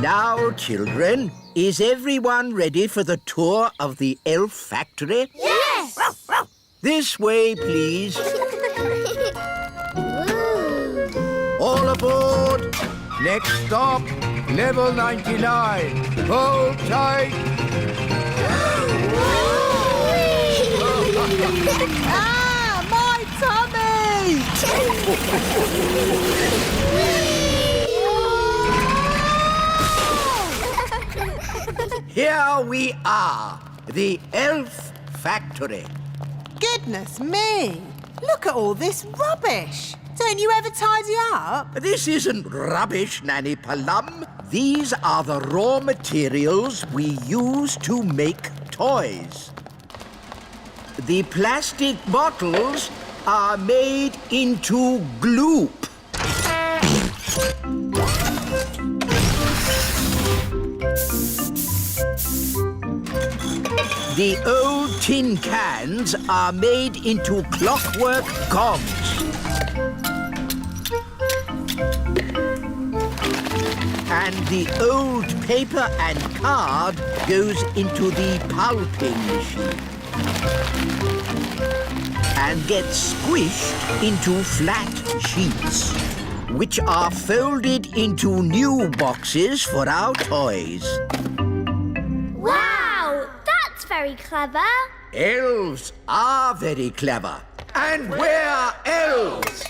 Now, children, is everyone ready for the tour of the elf factory? Yes! This way, please. All aboard. Next stop, level 99. Hold tight. Ah, my tummy! Here we are, the elf factory. Goodness me! Look at all this rubbish. Don't you ever tidy up? This isn't rubbish, Nanny Plum. These are the raw materials we use to make toys. The plastic bottles are made into gloop. The old tin cans are made into clockwork cogs. And the old paper and card goes into the pulping machine and gets squished into flat sheets, which are folded into new boxes for our toys. Wow! That's very clever. Elves are very clever, and we're elves.